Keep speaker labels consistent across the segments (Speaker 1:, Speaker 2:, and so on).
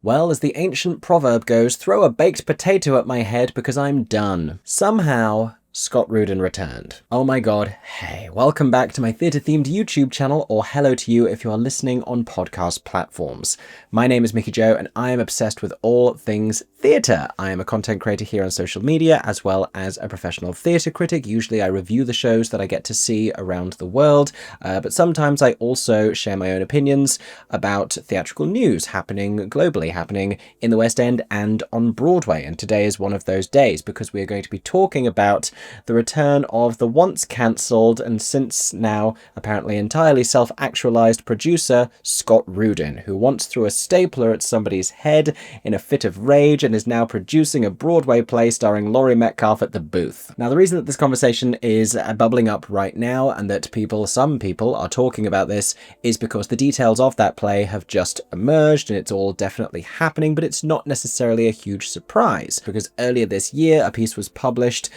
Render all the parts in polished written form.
Speaker 1: Well, as the ancient proverb goes, throw a baked potato at my head because I'm done. Somehow, Scott Rudin returned. Oh my god, hey, welcome back to my theatre-themed YouTube channel, or hello to you if you are listening on podcast platforms. My name is Mickey Joe, and I am obsessed with all things theatre. I am a content creator here on social media, as well as a professional theatre critic. Usually I review the shows that I get to see around the world, but sometimes I also share my own opinions about theatrical news happening globally, happening in the West End and on Broadway. And today is one of those days, because we are going to be talking about the return of the once cancelled and since now apparently entirely self-actualized producer Scott Rudin, who once threw a stapler at somebody's head in a fit of rage and is now producing a Broadway play starring Laurie Metcalf at the booth. Now, the reason that this conversation is bubbling up right now and that some people are talking about this is because the details of that play have just emerged and it's all definitely happening, but it's not necessarily a huge surprise, because earlier this year a piece was published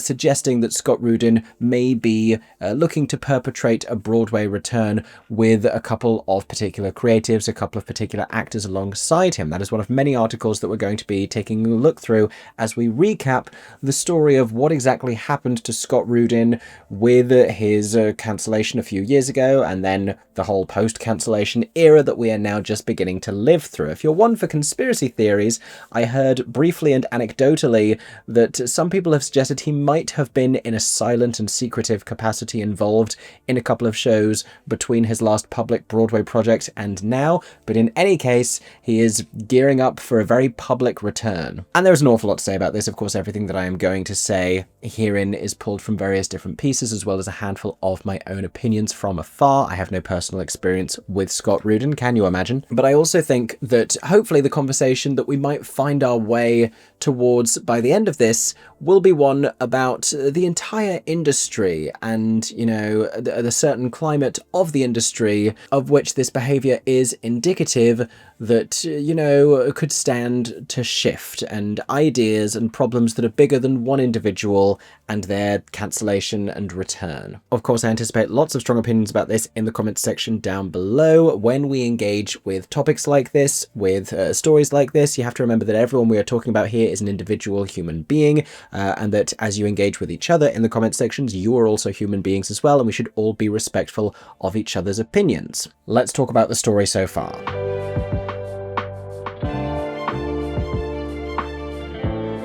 Speaker 1: suggesting that Scott Rudin may be looking to perpetrate a Broadway return with a couple of particular creatives, a couple of particular actors alongside him. That is one of many articles that we're going to be taking a look through as we recap the story of what exactly happened to Scott Rudin with his cancellation a few years ago, and then the whole post-cancellation era that we are now just beginning to live through. If you're one for conspiracy theories, I heard briefly and anecdotally that some people have suggested he might have been in a silent and secretive capacity involved in a couple of shows between his last public Broadway project and now, but in any case, he is gearing up for a very public return. And there's an awful lot to say about this. Of course, everything that I am going to say herein is pulled from various different pieces, as well as a handful of my own opinions from afar. I have no personal experience with Scott Rudin, can you imagine? But I also think that hopefully the conversation that we might find our way towards by the end of this will be one about the entire industry and, you know, the certain climate of the industry of which this behaviour is indicative that, you know, could stand to shift, and ideas and problems that are bigger than one individual and their cancellation and return. Of course, I anticipate lots of strong opinions about this in the comments section down below. When we engage with topics like this, with stories like this, you have to remember that everyone we are talking about here is an individual human being, and that as you engage with each other in the comment sections, you are also human beings as well, and we should all be respectful of each other's opinions. Let's talk about the story so far.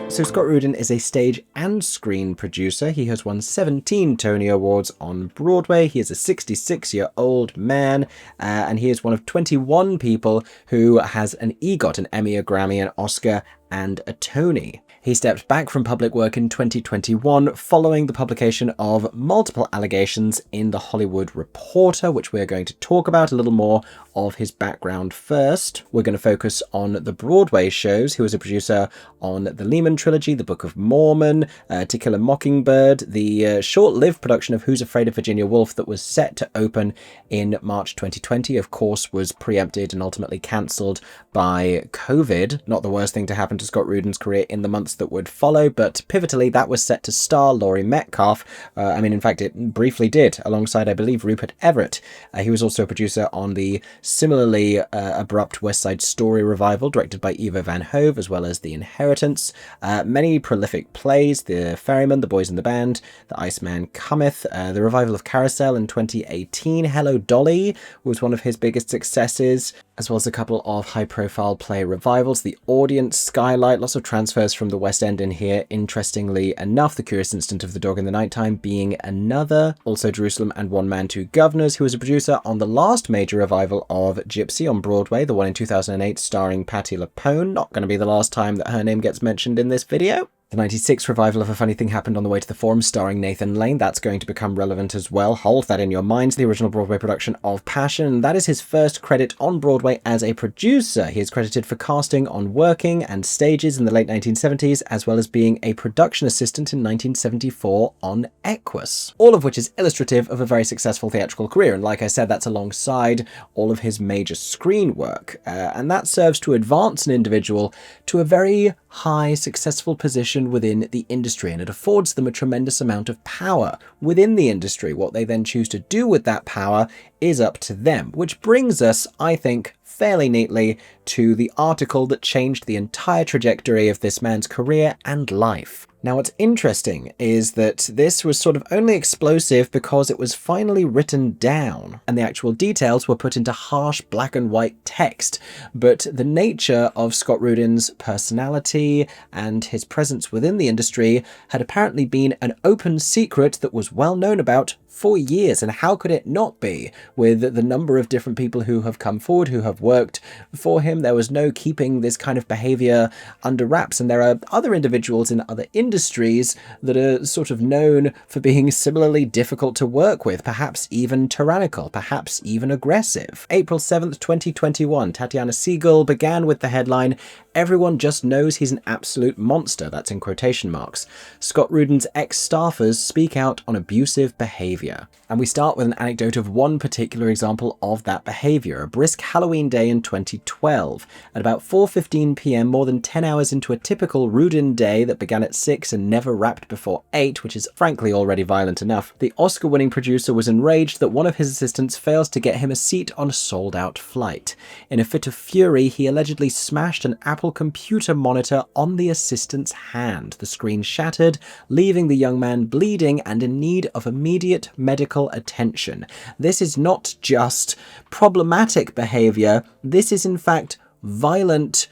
Speaker 1: So Scott Rudin is a stage and screen producer. He has won 17 Tony Awards on Broadway. He is a 66-year-old man, and he is one of 21 people who has an EGOT, an Emmy, a Grammy, an Oscar, and a Tony. He stepped back from public work in 2021 following the publication of multiple allegations in The Hollywood Reporter, which we're going to talk about. A little more of his background first. We're going to focus on the Broadway shows. He was a producer on the Lehman Trilogy, The Book of Mormon, To Kill a Mockingbird, the short-lived production of Who's Afraid of Virginia Woolf that was set to open in March 2020, of course, was preempted and ultimately cancelled by COVID. Not the worst thing to happen to Scott Rudin's career in the months that would follow, but pivotally that was set to star Laurie Metcalf. In fact, it briefly did, alongside, I believe, Rupert Everett. He was also a producer on the similarly abrupt West Side Story revival, directed by Eva Van Hove, as well as The Inheritance. Many prolific plays: The Ferryman, The Boys in the Band, The Iceman Cometh, the revival of Carousel in 2018, Hello Dolly was one of his biggest successes, as well as a couple of high-profile play revivals. The Audience, Skylight, lots of transfers from the West End in here, interestingly enough. The Curious Incident of the Dog in the Nighttime being another. Also Jerusalem and One Man, Two Governors, who was a producer on the last major revival of Gypsy on Broadway, the one in 2008 starring Patti LuPone. Not going to be the last time that her name gets mentioned in this video. The 96 revival of A Funny Thing Happened on the Way to the Forum, starring Nathan Lane. That's going to become relevant as well. Hold that in your minds. The original Broadway production of Passion. That is his first credit on Broadway as a producer. He is credited for casting on Working and Stages in the late 1970s, as well as being a production assistant in 1974 on Equus. All of which is illustrative of a very successful theatrical career. And like I said, that's alongside all of his major screen work. And that serves to advance an individual to a very high, successful position within the industry, and it affords them a tremendous amount of power within the industry. What they then choose to do with that power is up to them, which brings us, I think, fairly neatly to the article that changed the entire trajectory of this man's career and life. Now, what's interesting is that this was sort of only explosive because it was finally written down and the actual details were put into harsh black and white text. But the nature of Scott Rudin's personality and his presence within the industry had apparently been an open secret that was well known about for years, and how could it not be, with the number of different people who have come forward, who have worked for him? There was no keeping this kind of behaviour under wraps, and there are other individuals in other industries that are sort of known for being similarly difficult to work with, perhaps even tyrannical, perhaps even aggressive. April 7th, 2021, Tatiana Siegel began with the headline, "Everyone just knows he's an absolute monster," that's in quotation marks. Scott Rudin's ex-staffers speak out on abusive behaviour. And we start with an anecdote of one particular example of that behaviour. A brisk Halloween day in 2012. At about 4:15 p.m, more than 10 hours into a typical Rudin day that began at 6 and never wrapped before 8, which is frankly already violent enough, the Oscar-winning producer was enraged that one of his assistants fails to get him a seat on a sold-out flight. In a fit of fury, he allegedly smashed an Apple computer monitor on the assistant's hand. The screen shattered, leaving the young man bleeding and in need of immediate medical attention. This is not just problematic behaviour, this is in fact violent,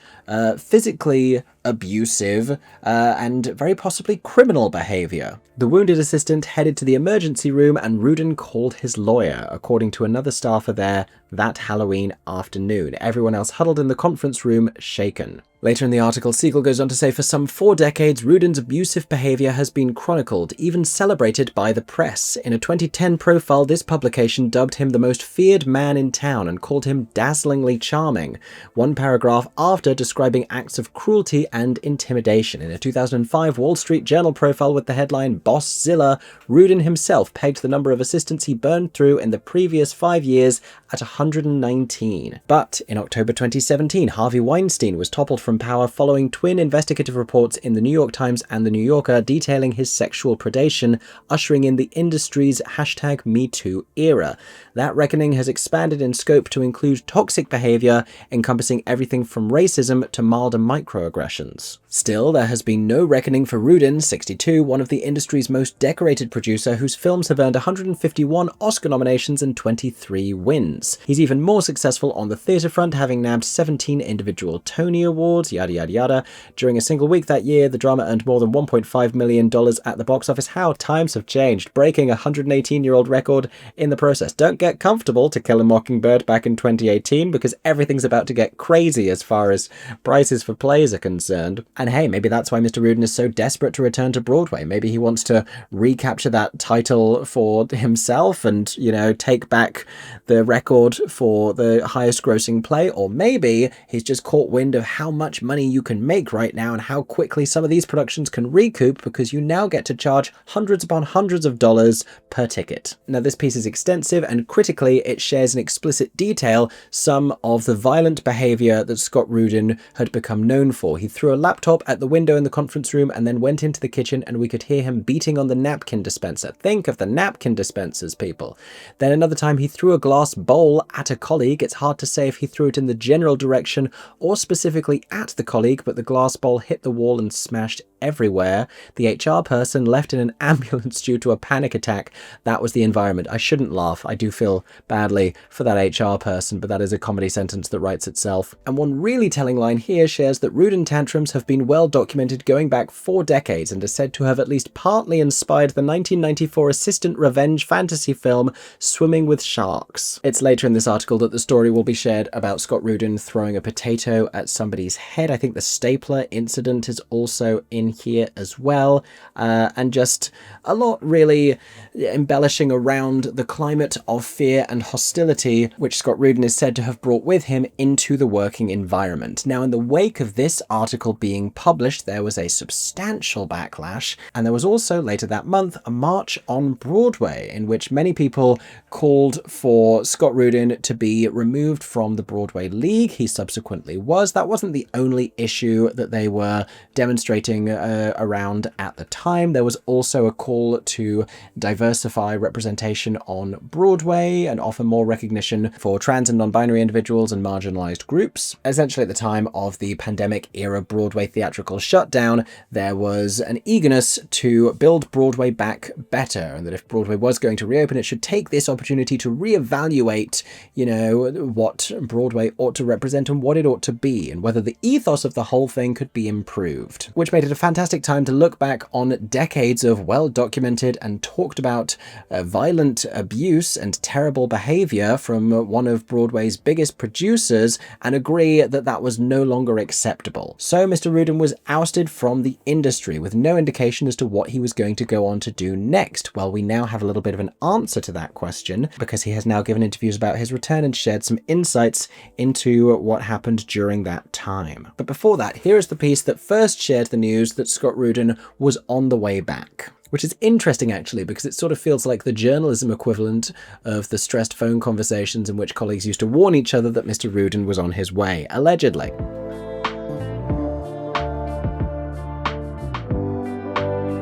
Speaker 1: physically abusive, and very possibly criminal behaviour. The wounded assistant headed to the emergency room and Rudin called his lawyer, according to another staffer there that Halloween afternoon. Everyone else huddled in the conference room, shaken. Later in the article, Siegel goes on to say, for some 4 decades, Rudin's abusive behaviour has been chronicled, even celebrated by the press. In a 2010 profile, this publication dubbed him the most feared man in town and called him dazzlingly charming, one paragraph after describing acts of cruelty and intimidation. In a 2005 Wall Street Journal profile with the headline Bosszilla, Rudin himself pegged the number of assistants he burned through in the previous 5 years at 119. But in October 2017, Harvey Weinstein was toppled from power following twin investigative reports in the New York Times and the New Yorker detailing his sexual predation, ushering in the industry's #MeToo era. That reckoning has expanded in scope to include toxic behaviour, encompassing everything from racism to milder microaggressions. Still, there has been no reckoning for Rudin, 62, one of the industry's most decorated producer whose films have earned 151 Oscar nominations and 23 wins. He's even more successful on the theatre front, having nabbed 17 individual Tony Awards, yada yada yada. During a single week that year, the drama earned more than $1.5 million at the box office. How times have changed, breaking a 118-year-old record in the process. Don't get comfortable, To Kill a Mockingbird back in 2018, because everything's about to get crazy as far as prices for plays are concerned. And hey, maybe that's why Mr. Rudin is so desperate to return to Broadway. Maybe he wants to recapture that title for himself and, you know, take back the record for the highest grossing play. Or maybe he's just caught wind of how much money you can make right now and how quickly some of these productions can recoup, because you now get to charge hundreds upon hundreds of dollars per ticket. Now, this piece is extensive, and critically, it shares in explicit detail some of the violent behaviour that Scott Rudin had become known for. He threw a laptop at the window in the conference room and then went into the kitchen, and we could hear him beating on the napkin dispenser. Think of the napkin dispensers, people. Then another time he threw a glass bowl at a colleague. It's hard to say if he threw it in the general direction or specifically at the colleague, but the glass bowl hit the wall and smashed everywhere. The HR person left in an ambulance due to a panic attack. That was the environment. I shouldn't laugh. I do feel badly for that HR person, but that is a comedy sentence that writes itself. And one really telling line here shares that Rudin tantrums have been well documented going back 4 decades and are said to have at least partly inspired the 1994 assistant revenge fantasy film Swimming with Sharks. It's later in this article that the story will be shared about Scott Rudin throwing a potato at somebody's head. I think the stapler incident is also in here as well, and just a lot really embellishing around the climate of fear and hostility which Scott Rudin is said to have brought with him into the working environment. Now, in the wake of this article being published, there was a substantial backlash, and there was also later that month a march on Broadway in which many people called for Scott Rudin to be removed from the Broadway League. He subsequently was. That wasn't the only issue that they were demonstrating around at the time. There was also a call to diversify representation on Broadway and offer more recognition for trans and non-binary individuals and marginalized groups. Essentially, at the time of the pandemic era Broadway theatrical shutdown, there was an eagerness to build Broadway back better, and that if Broadway was going to reopen, it should take this opportunity to reevaluate, what Broadway ought to represent and what it ought to be, and whether the ethos of the whole thing could be improved. Which made it a fantastic time to look back on decades of well-documented and talked about violent abuse and terrible behaviour from one of Broadway's biggest producers and agree that that was no longer acceptable. So Mr. Rudin was ousted from the industry with no indication as to what he was going to go on to do next. Well, we now have a little bit of an answer to that question because he has now given interviews about his return and shared some insights into what happened during that time. But before that, here is the piece that first shared the news that Scott Rudin was on the way back. Which is interesting, actually, because it sort of feels like the journalism equivalent of the stressed phone conversations in which colleagues used to warn each other that Mr. Rudin was on his way, allegedly.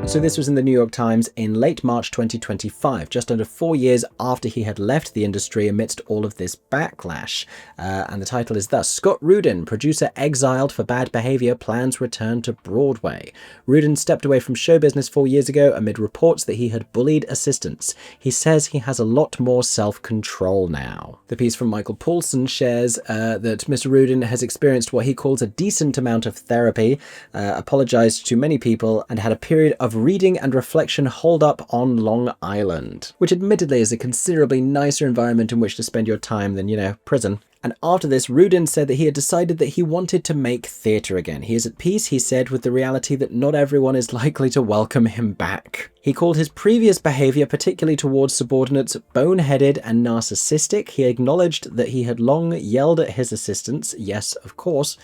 Speaker 1: So this was in the New York Times in late March 2025, just under 4 years after he had left the industry amidst all of this backlash. And the title is thus: Scott Rudin, producer exiled for bad behaviour, plans return to Broadway. Rudin stepped away from show business 4 years ago amid reports that he had bullied assistants. He says he has a lot more self-control now. The piece from Michael Paulson shares that Mr. Rudin has experienced what he calls a decent amount of therapy, apologised to many people, and had a period of reading and reflection holed up on Long Island, which admittedly is a considerably nicer environment in which to spend your time than, prison. And after this, Rudin said that he had decided that he wanted to make theatre again. He is at peace, he said, with the reality that not everyone is likely to welcome him back. He called his previous behaviour, particularly towards subordinates, boneheaded and narcissistic. He acknowledged that he had long yelled at his assistants, yes, of course,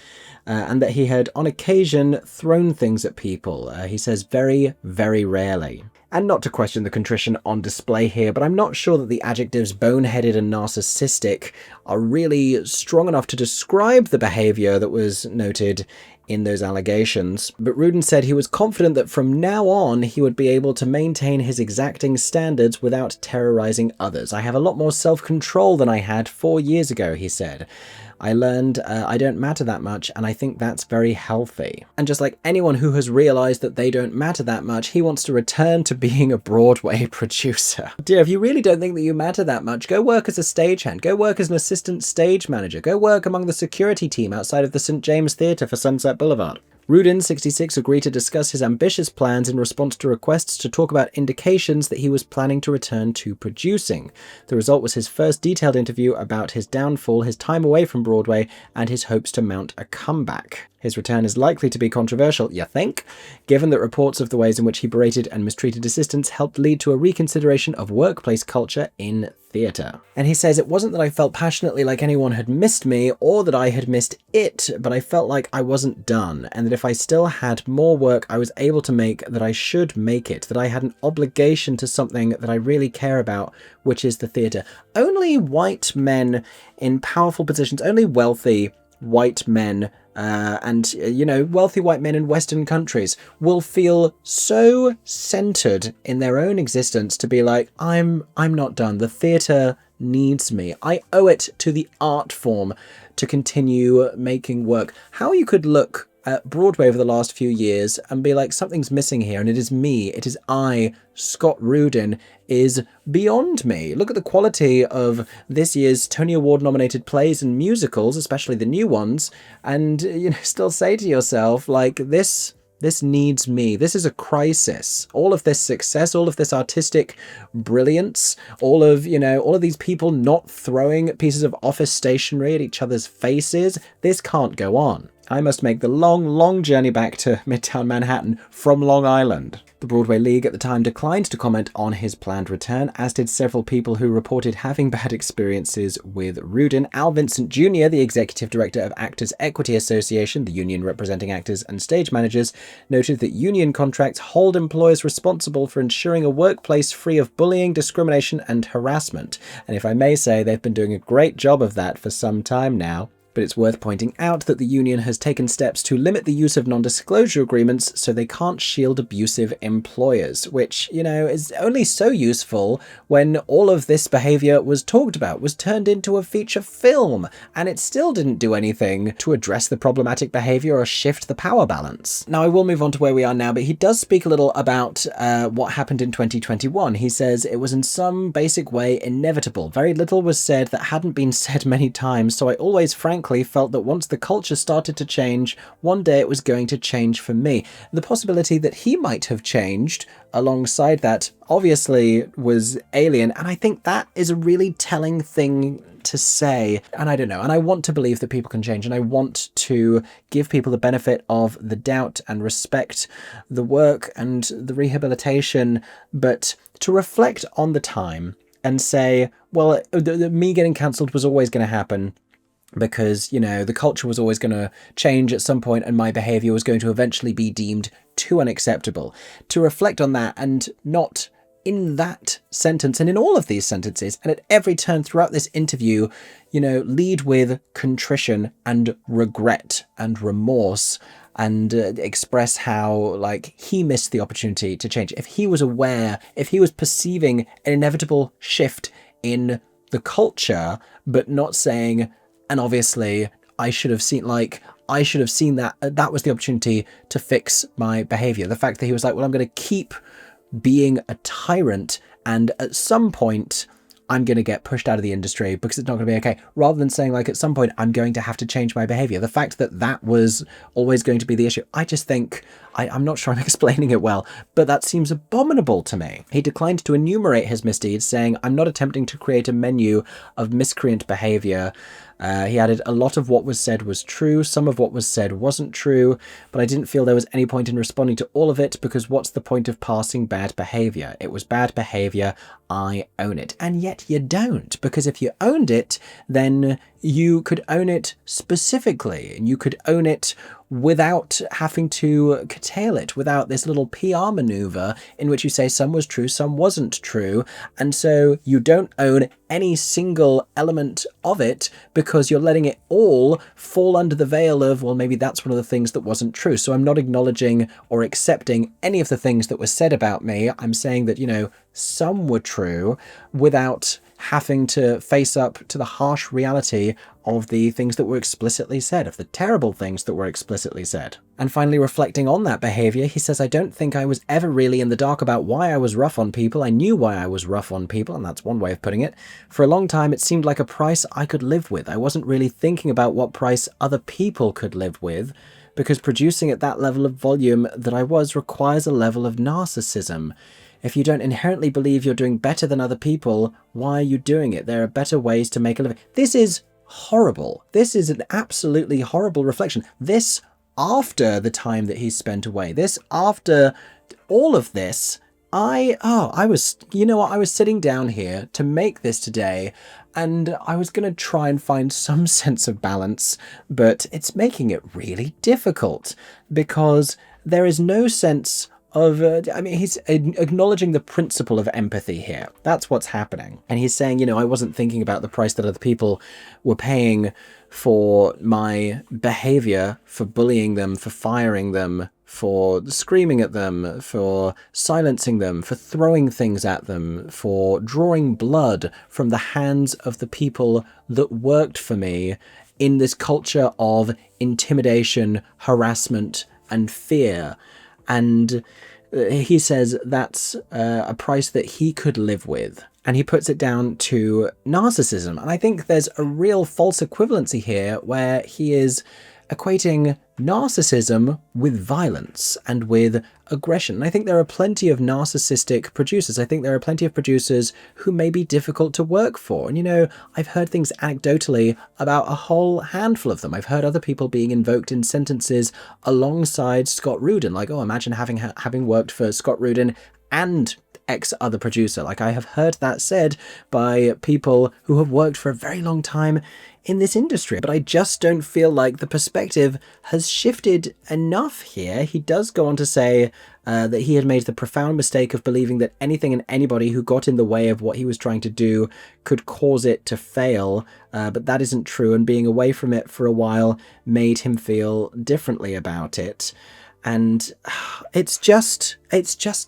Speaker 1: and that he had on occasion thrown things at people. He says very, very rarely. And not to question the contrition on display here, but I'm not sure that the adjectives boneheaded and narcissistic are really strong enough to describe the behaviour that was noted in those allegations. But Rudin said he was confident that from now on he would be able to maintain his exacting standards without terrorising others. I have a lot more self-control than I had 4 years ago, he said. I learned I don't matter that much, and I think that's very healthy. And just like anyone who has realised that they don't matter that much, he wants to return to being a Broadway producer. Dear, if you really don't think that you matter that much, go work as a stagehand, go work as an assistant stage manager, go work among the security team outside of the St. James Theatre for Sunset Boulevard. Rudin, 66, agreed to discuss his ambitious plans in response to requests to talk about indications that he was planning to return to producing. The result was his first detailed interview about his downfall, his time away from Broadway, and his hopes to mount a comeback. His return is likely to be controversial, you think? Given that reports of the ways in which he berated and mistreated assistants helped lead to a reconsideration of workplace culture in theatre. And he says, it wasn't that I felt passionately like anyone had missed me or that I had missed it, but I felt like I wasn't done, and that if I still had more work I was able to make, that I should make it, that I had an obligation to something that I really care about, which is the theatre. Only white men in powerful positions, only wealthy white men and wealthy white men in Western countries will feel so centered in their own existence to be like, I'm not done. The theatre needs me. I owe it to the art form to continue making work. How you could look at Broadway over the last few years and be like, something's missing here, and it is me, it is I, Scott Rudin, is beyond me. Look at the quality of this year's Tony Award nominated plays and musicals, especially the new ones, and still say to yourself, like, this needs me. This is a crisis. All of this success, all of this artistic brilliance, all of these people not throwing pieces of office stationery at each other's faces, this can't go on. I must make the long, long journey back to Midtown Manhattan from Long Island. The Broadway League at the time declined to comment on his planned return, as did several people who reported having bad experiences with Rudin. Al Vincent Jr., the executive director of Actors Equity Association, the union representing actors and stage managers, noted that union contracts hold employers responsible for ensuring a workplace free of bullying, discrimination, and harassment. And if I may say, they've been doing a great job of that for some time now. But it's worth pointing out that the union has taken steps to limit the use of non-disclosure agreements so they can't shield abusive employers, which, you know, is only so useful when all of this behaviour was talked about, was turned into a feature film, and it still didn't do anything to address the problematic behaviour or shift the power balance. Now, I will move on to where we are now, but he does speak a little about what happened in 2021. He says, "It was in some basic way inevitable. Very little was said that hadn't been said many times, so I always frankly felt that once the culture started to change, one day it was going to change for me." The possibility that he might have changed alongside that obviously was alien, and I think that is a really telling thing to say. And I don't know, and I want to believe that people can change, and I want to give people the benefit of the doubt and respect the work and the rehabilitation, but to reflect on the time and say, well, me getting cancelled was always going to happen, because, you know, the culture was always going to change at some point and my behaviour was going to eventually be deemed too unacceptable. To reflect on that and not in that sentence and in all of these sentences and at every turn throughout this interview, you know, lead with contrition and regret and remorse and express how, like, he missed the opportunity to change. If he was aware, if he was perceiving an inevitable shift in the culture, but not saying, and obviously I should have seen that that was the opportunity to fix my behavior. The fact that he was like, well, I'm going to keep being a tyrant and at some point I'm going to get pushed out of the industry because it's not going to be okay, rather than saying, like, at some point I'm going to have to change my behavior. The fact that that was always going to be the issue, I just think, I'm not sure I'm explaining it well, but that seems abominable to me. He declined to enumerate his misdeeds, saying, "I'm not attempting to create a menu of miscreant behavior." He added, "A lot of what was said was true, some of what was said wasn't true, but I didn't feel there was any point in responding to all of it because what's the point of passing bad behavior? It was bad behavior, I own it." And yet you don't, because if you owned it, then you could own it specifically, and you could own it without having to curtail it, without this little PR maneuver in which you say some was true, some wasn't true, and so you don't own any single element of it because you're letting it all fall under the veil of, well, maybe that's one of the things that wasn't true. So I'm not acknowledging or accepting any of the things that were said about me. I'm saying that, you know, some were true without having to face up to the harsh reality of the things that were explicitly said, of the terrible things that were explicitly said. And finally, reflecting on that behaviour, he says, "I don't think I was ever really in the dark about why I was rough on people. I knew why I was rough on people," and that's one way of putting it. "For a long time, it seemed like a price I could live with. I wasn't really thinking about what price other people could live with, because producing at that level of volume that I was requires a level of narcissism. If you don't inherently believe you're doing better than other people, why are you doing it? There are better ways to make a living." This is horrible. This is an absolutely horrible reflection. This after the time that he's spent away. This after all of this. I was sitting down here to make this today, and I was going to try and find some sense of balance, but it's making it really difficult because there is no sense of, he's acknowledging the principle of empathy here. That's what's happening. And he's saying, you know, I wasn't thinking about the price that other people were paying for my behavior, for bullying them, for firing them, for screaming at them, for silencing them, for throwing things at them, for drawing blood from the hands of the people that worked for me in this culture of intimidation, harassment, and fear. And he says that's a price that he could live with. And he puts it down to narcissism. And I think there's a real false equivalency here where he is equating narcissism with violence and with aggression. And I think there are plenty of narcissistic producers. I think there are plenty of producers who may be difficult to work for. And, you know, I've heard things anecdotally about a whole handful of them. I've heard other people being invoked in sentences alongside Scott Rudin. Like, oh, imagine having worked for Scott Rudin and X other producer. Like, I have heard that said by people who have worked for a very long time in this industry, but I just don't feel like the perspective has shifted enough here. He does go on to say that he had made the profound mistake of believing that anything and anybody who got in the way of what he was trying to do could cause it to fail, but that isn't true, and being away from it for a while made him feel differently about it. And it's just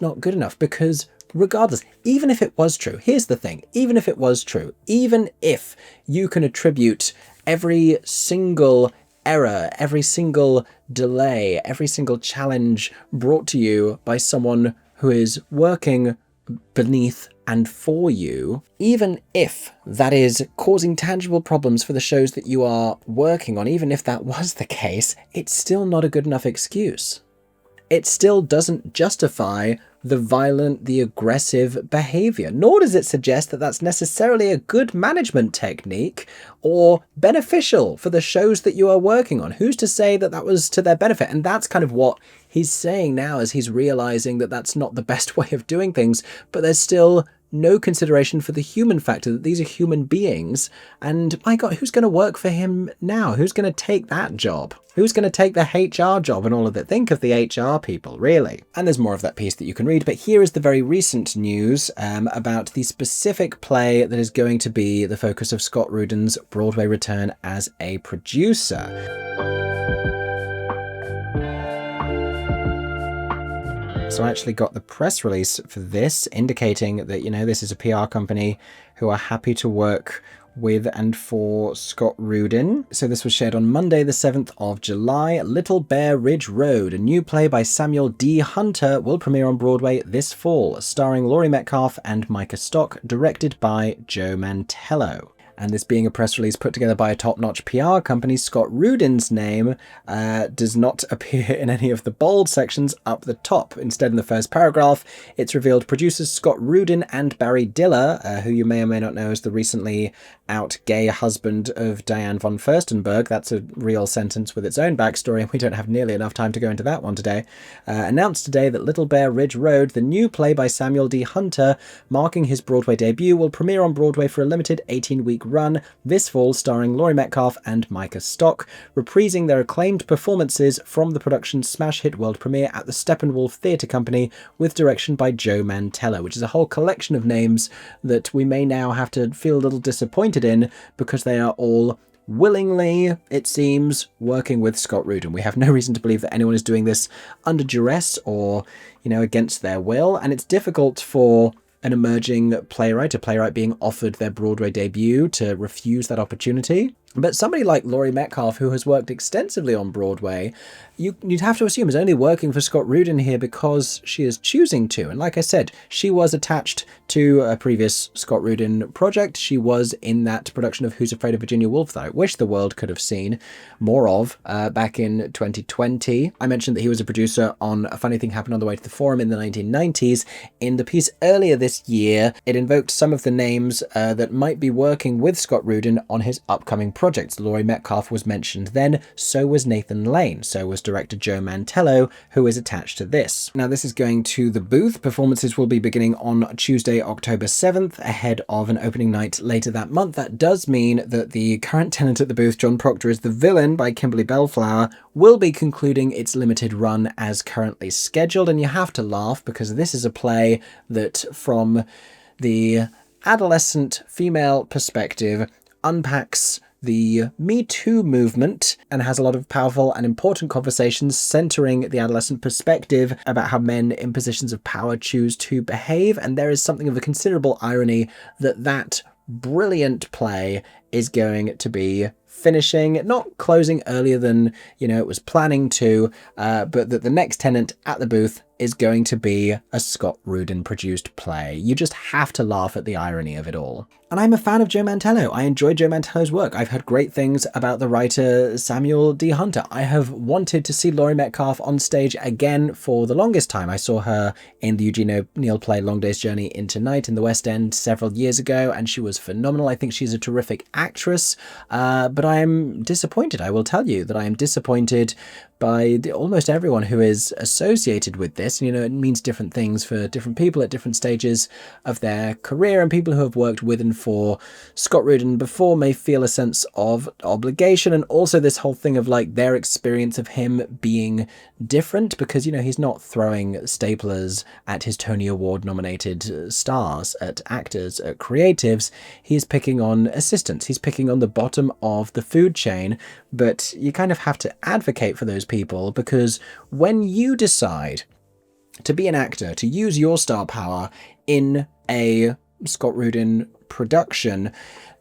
Speaker 1: not good enough, because regardless, even if it was true, here's the thing, even if it was true, even if you can attribute every single error, every single delay, every single challenge brought to you by someone who is working beneath and for you, even if that is causing tangible problems for the shows that you are working on, even if that was the case, it's still not a good enough excuse. It still doesn't justify the violent, the aggressive behavior, nor does it suggest that that's necessarily a good management technique or beneficial for the shows that you are working on. Who's to say that that was to their benefit? And that's kind of what he's saying now, as he's realizing that that's not the best way of doing things, but there's still no consideration for the human factor, that these are human beings. And my God, who's going to work for him now? Who's going to take that job? Who's going to take the HR job and all of it? Think of the HR people, really. And there's more of that piece that you can read, but here is the very recent news about the specific play that is going to be the focus of Scott Rudin's Broadway return as a producer. So I actually got the press release for this, indicating that, you know, this is a PR company who are happy to work with and for Scott Rudin. So this was shared on Monday, the 7th of July. Little Bear Ridge Road, a new play by Samuel D. Hunter, will premiere on Broadway this fall, starring Laurie Metcalf and Micah Stock, directed by Joe Mantello. And this being a press release put together by a top-notch PR company, Scott Rudin's name does not appear in any of the bold sections up the top. Instead, in the first paragraph, it's revealed producers Scott Rudin and Barry Diller, who you may or may not know as the recently out gay husband of Diane von Furstenberg. That's a real sentence with its own backstory, and we don't have nearly enough time to go into that one today. Announced today that Little Bear Ridge Road, the new play by Samuel D. Hunter, marking his Broadway debut, will premiere on Broadway for a limited 18-week run this fall, starring Laurie Metcalf and Micah Stock, reprising their acclaimed performances from the production's smash hit world premiere at the Steppenwolf Theatre Company, with direction by Joe Mantello, which is a whole collection of names that we may now have to feel a little disappointed in, because they are all willingly, it seems, working with Scott Rudin. We have no reason to believe that anyone is doing this under duress or, you know, against their will, and it's difficult for an emerging playwright, a playwright being offered their Broadway debut, to refuse that opportunity. But somebody like Laurie Metcalf, who has worked extensively on Broadway, you'd have to assume is only working for Scott Rudin here because she is choosing to. And like I said, she was attached to a previous Scott Rudin project. She was in that production of Who's Afraid of Virginia Woolf that I wish the world could have seen more of back in 2020. I mentioned that he was a producer on A Funny Thing Happened on the Way to the Forum in the 1990s. In the piece earlier this year, it invoked some of the names that might be working with Scott Rudin on his upcoming projects. Laurie Metcalf was mentioned then, so was Nathan Lane, so was director Joe Mantello, who is attached to this. Now, this is going to the Booth. Performances will be beginning on Tuesday, October 7th, ahead of an opening night later that month. That does mean that the current tenant at the Booth, John Proctor is the Villain by Kimberly Bellflower, will be concluding its limited run as currently scheduled. And you have to laugh, because this is a play that, from the adolescent female perspective, unpacks the Me Too movement and has a lot of powerful and important conversations centering the adolescent perspective about how men in positions of power choose to behave. And there is something of a considerable irony that that brilliant play is going to be finishing, not closing earlier than, you know, it was planning to, but that the next tenant at the Booth is going to be a Scott Rudin produced play. You just have to laugh at the irony of it all. And I'm a fan of Joe Mantello. I enjoy Joe Mantello's work. I've heard great things about the writer Samuel D. Hunter. I have wanted to see Laurie Metcalf on stage again for the longest time. I saw her in the Eugene O'Neill play Long Day's Journey into Night in the West End several years ago, and she was phenomenal. I think she's a terrific actress, but I am disappointed. I will tell you that I am disappointed by almost everyone who is associated with this. You know, it means different things for different people at different stages of their career, and people who have worked with and for Scott Rudin before may feel a sense of obligation, and also this whole thing of like their experience of him being different, because, you know, he's not throwing staplers at his Tony Award nominated stars, at actors, at creatives. He's picking on assistants. He's picking on the bottom of the food chain, but you kind of have to advocate for those people, because when you decide to be an actor, to use your star power in a Scott Rudin production,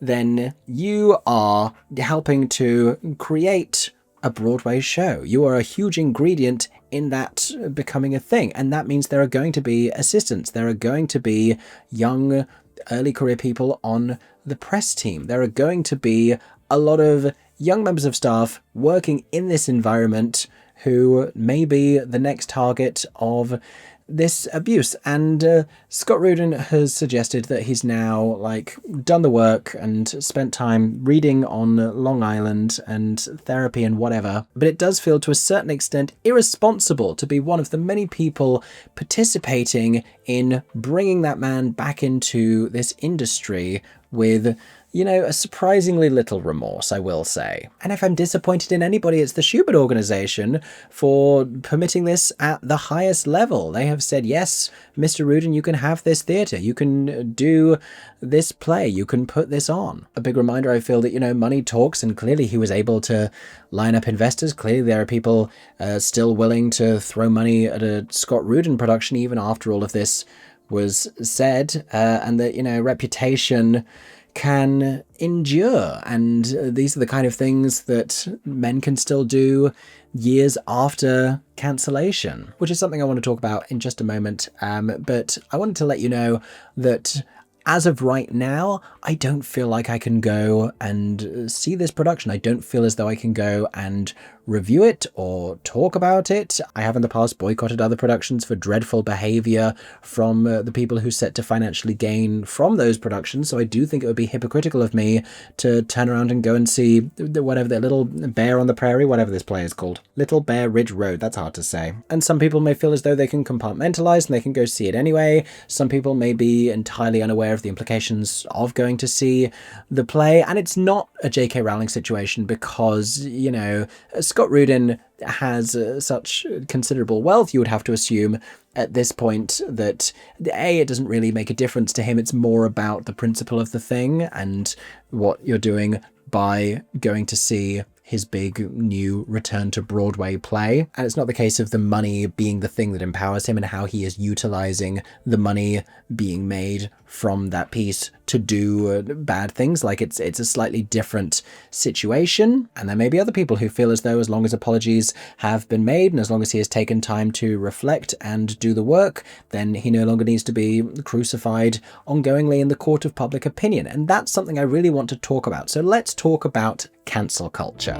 Speaker 1: then you are helping to create a Broadway show. You are a huge ingredient in that becoming a thing. And that means there are going to be assistants. There are going to be young, early career people on the press team. There are going to be a lot of young members of staff working in this environment who may be the next target of this abuse. And Scott Rudin has suggested that he's now like done the work and spent time reading on Long Island and therapy and whatever, but it does feel to a certain extent irresponsible to be one of the many people participating in bringing that man back into this industry with, you know, a surprisingly little remorse, I will say. And if I'm disappointed in anybody, it's the Schubert organization for permitting this at the highest level. They have said, yes, Mr. Rudin, you can have this theatre, you can do this play, you can put this on. A big reminder, I feel, that, you know, money talks, and clearly he was able to line up investors. Clearly there are people still willing to throw money at a Scott Rudin production even after all of this was said, and that, you know, reputation can endure, and these are the kind of things that men can still do years after cancellation, which is something I want to talk about in just a moment. But I wanted to let you know that as of right now, I don't feel like I can go and see this production. I don't feel as though I can go and review it or talk about it. I have in the past boycotted other productions for dreadful behaviour from the people who set to financially gain from those productions, so I do think it would be hypocritical of me to turn around and go and see whatever the Little Bear on the Prairie, whatever this play is called. Little Bear Ridge Road, that's hard to say. And some people may feel as though they can compartmentalise and they can go see it anyway. Some people may be entirely unaware of the implications of going to see the play, and it's not a J.K. Rowling situation because, you know, Scott Rudin has such considerable wealth, you would have to assume at this point that A, it doesn't really make a difference to him. It's more about the principle of the thing and what you're doing by going to see his big new return to Broadway play. And it's not the case of the money being the thing that empowers him and how he is utilizing the money being made from that piece to do bad things. Like it's a slightly different situation. And there may be other people who feel as though as long as apologies have been made and as long as he has taken time to reflect and do the work, then he no longer needs to be crucified ongoingly in the court of public opinion. And that's something I really want to talk about. So let's talk about cancel culture.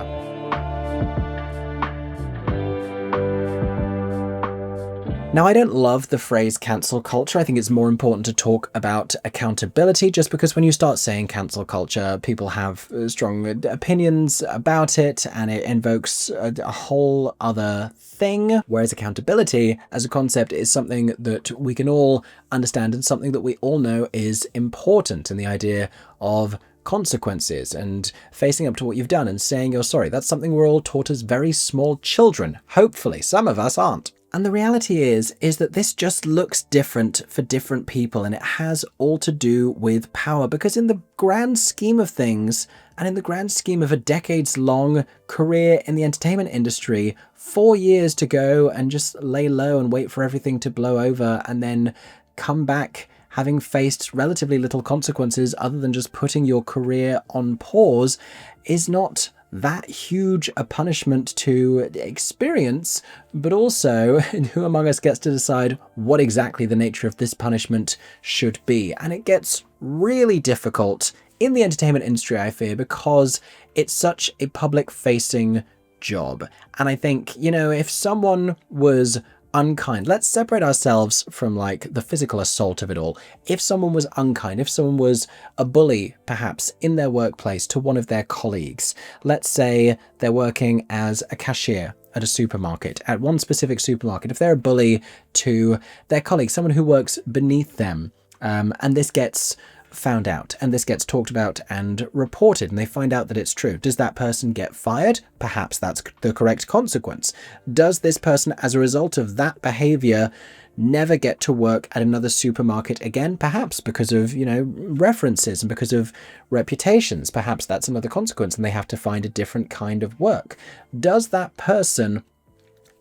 Speaker 1: Now, I don't love the phrase cancel culture. I think it's more important to talk about accountability, just because when you start saying cancel culture, people have strong opinions about it and it invokes a whole other thing. Whereas accountability as a concept is something that we can all understand and something that we all know is important, and the idea of consequences and facing up to what you've done and saying you're sorry. That's something we're all taught as very small children. Hopefully, some of us aren't. And the reality is that this just looks different for different people, and it has all to do with power, because in the grand scheme of things, and in the grand scheme of a decades-long career in the entertainment industry, 4 years to go and just lay low and wait for everything to blow over and then come back having faced relatively little consequences other than just putting your career on pause is not that huge a punishment to experience, but also who among us gets to decide what exactly the nature of this punishment should be. And it gets really difficult in the entertainment industry, I fear, because it's such a public-facing job. And I think, you know, if someone was unkind, let's separate ourselves from like the physical assault of it all. If someone was unkind, if someone was a bully perhaps in their workplace to one of their colleagues, let's say they're working as a cashier at a supermarket, at one specific supermarket, if they're a bully to their colleague, someone who works beneath them, and this gets found out and this gets talked about and reported and they find out that it's true, does that person get fired? Perhaps that's the correct consequence. Does this person, as a result of that behavior, never get to work at another supermarket again? Perhaps because of, you know, references and because of reputations. Perhaps that's another consequence and they have to find a different kind of work. Does that person,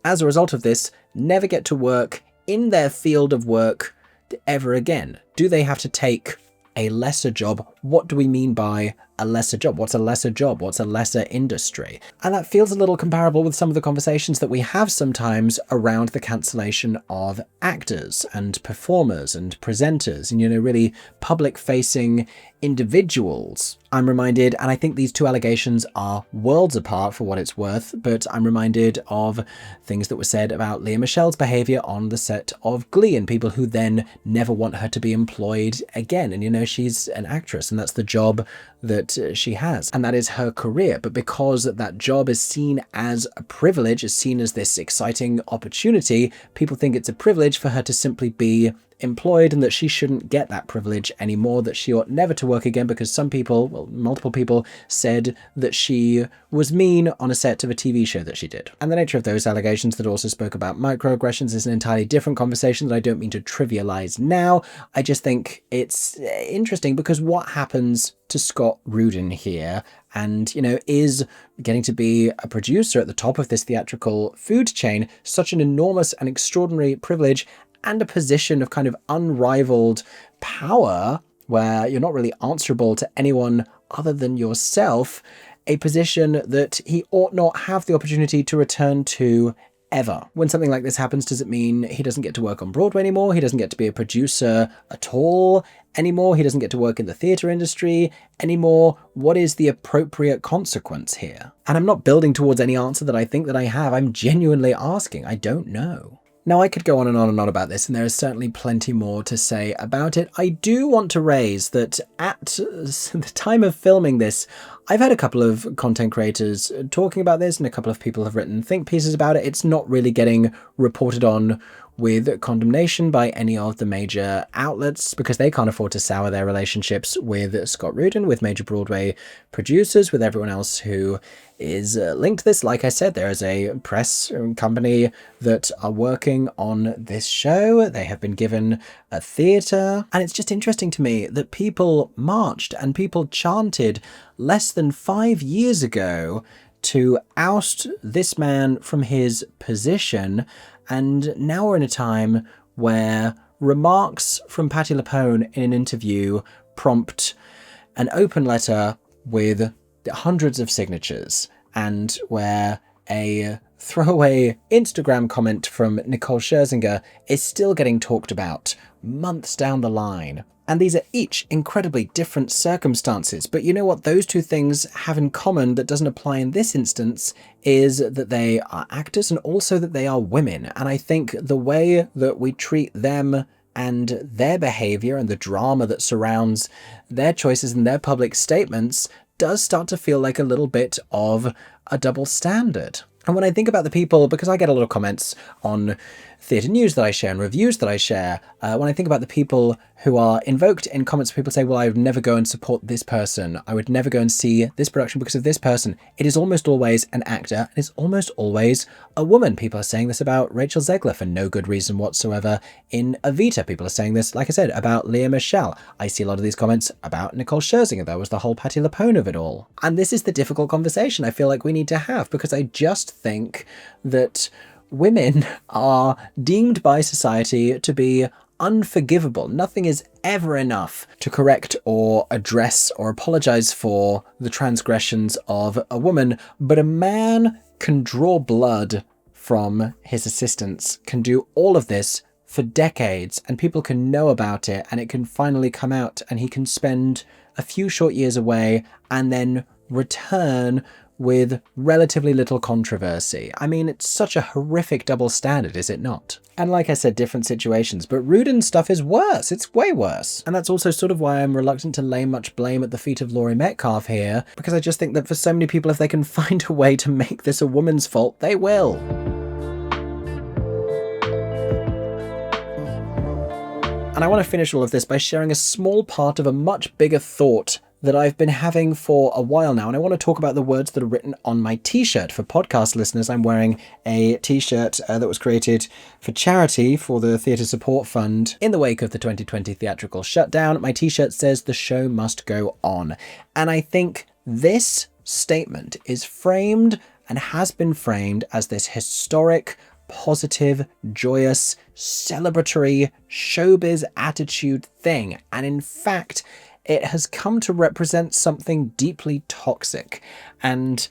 Speaker 1: as a result of this, never get to work in their field of work ever again? Do they have to take a lesser job? What do we mean by a lesser job? What's a lesser job? What's a lesser industry? And that feels a little comparable with some of the conversations that we have sometimes around the cancellation of actors and performers and presenters and, you know, really public-facing individuals. I'm reminded, and I think these two allegations are worlds apart for what it's worth, but I'm reminded of things that were said about Lea Michele's behaviour on the set of Glee and people who then never want her to be employed again. And, you know, she's an actress and that's the job that she has, and that is her career. But because that job is seen as a privilege, is seen as this exciting opportunity, people think it's a privilege for her to simply be employed and that she shouldn't get that privilege anymore, that she ought never to work again because some people, well, multiple people, said that she was mean on a set of a TV show that she did. And the nature of those allegations that also spoke about microaggressions is an entirely different conversation that I don't mean to trivialize now. I just think it's interesting because what happens to Scott Rudin here, and, you know, is getting to be a producer at the top of this theatrical food chain such an enormous and extraordinary privilege and a position of kind of unrivaled power where you're not really answerable to anyone other than yourself, a position that he ought not have the opportunity to return to ever. When something like this happens, does it mean he doesn't get to work on Broadway anymore? He doesn't get to be a producer at all anymore? He doesn't get to work in the theatre industry anymore? What is the appropriate consequence here? And I'm not building towards any answer that I think that I have. I'm genuinely asking. I don't know. Now, I could go on and on and on about this, and there is certainly plenty more to say about it. I do want to raise that at the time of filming this, I've had a couple of content creators talking about this, and a couple of people have written think pieces about it. It's not really getting reported on with condemnation by any of the major outlets because they can't afford to sour their relationships with Scott Rudin, with major Broadway producers, with everyone else who is linked to this. Like I said, there is a press company that are working on this show. They have been given a theatre, and it's just interesting to me that people marched and people chanted less than 5 years ago to oust this man from his position. And now we're in a time where remarks from Patti LuPone in an interview prompt an open letter with hundreds of signatures, and where a throwaway Instagram comment from Nicole Scherzinger is still getting talked about months down the line. And these are each incredibly different circumstances. But you know what those two things have in common that doesn't apply in this instance is that they are actors and also that they are women. And I think the way that we treat them and their behavior and the drama that surrounds their choices and their public statements does start to feel like a little bit of a double standard. And when I think about the people, because I get a lot of comments on theatre news that I share and reviews that I share, when I think about the people who are invoked in comments, people say, well, I would never go and support this person. I would never go and see this production because of this person. It is almost always an actor, and it's almost always a woman. People are saying this about Rachel Zegler for no good reason whatsoever in Evita. People are saying this, like I said, about Lea Michele. I see a lot of these comments about Nicole Scherzinger. That was the whole Patti LuPone of it all. And this is the difficult conversation I feel like we need to have, because I just think that women are deemed by society to be unforgivable. Nothing is ever enough to correct or address or apologize for the transgressions of a woman, but a man can draw blood from his assistants, can do all of this for decades, and people can know about it, and it can finally come out, and he can spend a few short years away and then return with relatively little controversy. I mean, it's such a horrific double standard, is it not? And like I said, different situations, but Rudin's stuff is worse. It's way worse. And that's also sort of why I'm reluctant to lay much blame at the feet of Laurie Metcalf here, because I just think that for so many people, if they can find a way to make this a woman's fault, they will. And I want to finish all of this by sharing a small part of a much bigger thought that I've been having for a while now, and I want to talk about the words that are written on my t-shirt. For podcast listeners, I'm wearing a t-shirt that was created for charity for the Theatre Support Fund in the wake of the 2020 theatrical shutdown. My t-shirt says, "The show must go on." And I think this statement is framed and has been framed as this historic, positive, joyous, celebratory showbiz attitude thing. And in fact, it has come to represent something deeply toxic. And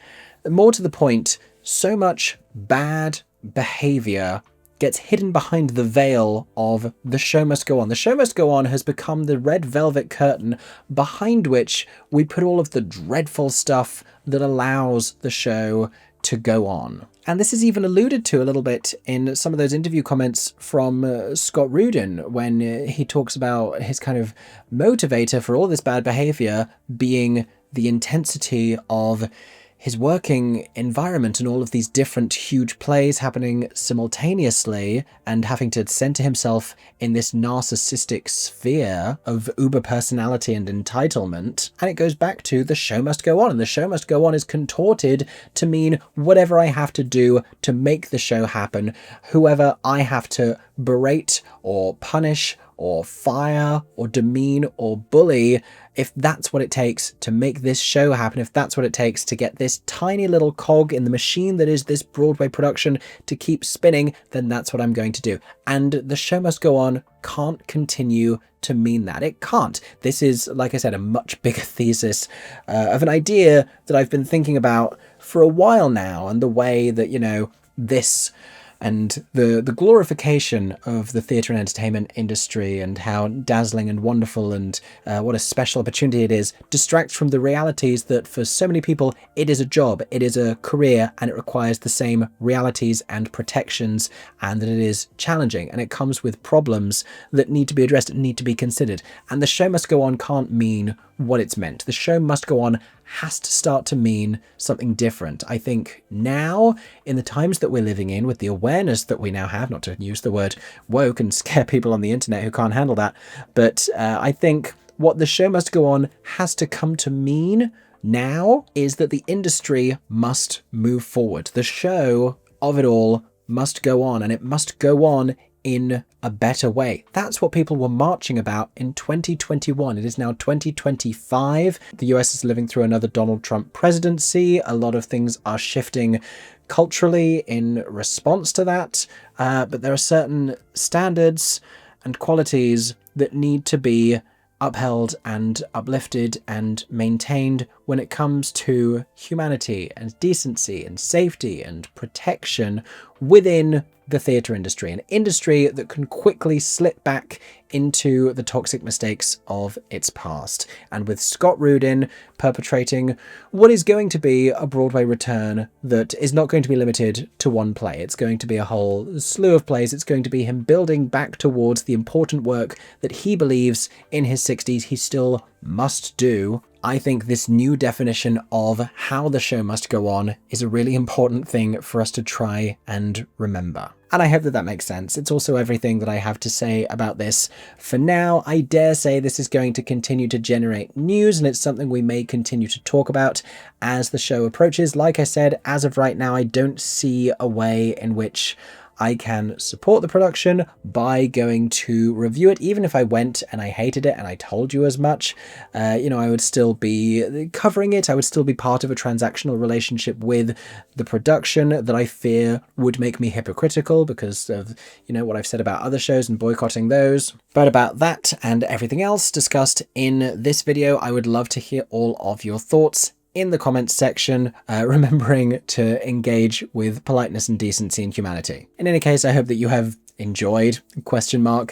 Speaker 1: more to the point, so much bad behaviour gets hidden behind the veil of the show must go on. The show must go on has become the red velvet curtain behind which we put all of the dreadful stuff that allows the show to go on. And this is even alluded to a little bit in some of those interview comments from Scott Rudin when he talks about his kind of motivator for all this bad behavior being the intensity of his working environment and all of these different huge plays happening simultaneously and having to center himself in this narcissistic sphere of uber personality and entitlement. And it goes back to the show must go on, and the show must go on is contorted to mean whatever I have to do to make the show happen, whoever I have to berate or punish or fire or demean or bully, if that's what it takes to make this show happen, if that's what it takes to get this tiny little cog in the machine that is this Broadway production to keep spinning, then that's what I'm going to do. And the show must go on can't continue to mean that. It can't. This is, like I said, a much bigger thesis of an idea that I've been thinking about for a while now, and the way that, you know, this and the glorification of the theatre and entertainment industry and how dazzling and wonderful and what a special opportunity it is distracts from the realities that for so many people it is a job, it is a career, and it requires the same realities and protections, and that it is challenging and it comes with problems that need to be addressed and need to be considered. And the show must go on can't mean what it's meant. The show must go on has to start to mean something different. I think now, in the times that we're living in, with the awareness that we now have, not to use the word woke and scare people on the internet who can't handle that, but I think what the show must go on has to come to mean now is that the industry must move forward. The show of it all must go on, and it must go on in a better way. That's what people were marching about in 2021. It is now 2025. The US is living through another Donald Trump presidency. A lot of things are shifting culturally in response to that, but there are certain standards and qualities that need to be upheld and uplifted and maintained when it comes to humanity and decency and safety and protection within the theatre industry, an industry that can quickly slip back into the toxic mistakes of its past. And with Scott Rudin perpetrating what is going to be a Broadway return that is not going to be limited to one play. It's going to be a whole slew of plays. It's going to be him building back towards the important work that he believes in his 60s he still must do. I think this new definition of how the show must go on is a really important thing for us to try and remember. And I hope that that makes sense. It's also everything that I have to say about this for now. I dare say this is going to continue to generate news, and it's something we may continue to talk about as the show approaches. Like I said, as of right now, I don't see a way in which I can support the production by going to review it. Even if I went and I hated it and I told you as much, I would still be covering it. I would still be part of a transactional relationship with the production that I fear would make me hypocritical because of, what I've said about other shows and boycotting those. But about that and everything else discussed in this video, I would love to hear all of your thoughts in the comments section, remembering to engage with politeness and decency and humanity. In any case, I hope that you have enjoyed,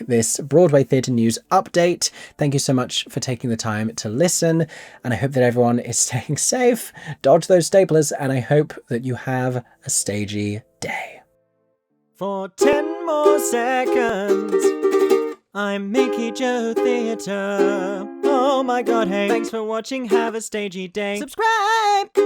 Speaker 1: this Broadway theatre news update. Thank you so much for taking the time to listen, and I hope that everyone is staying safe, dodge those staplers, and I hope that you have a stagey day. For 10 more seconds, I'm Mickey Joe Theatre. Oh my god, hey. Thanks for watching, have a stagey day. Subscribe!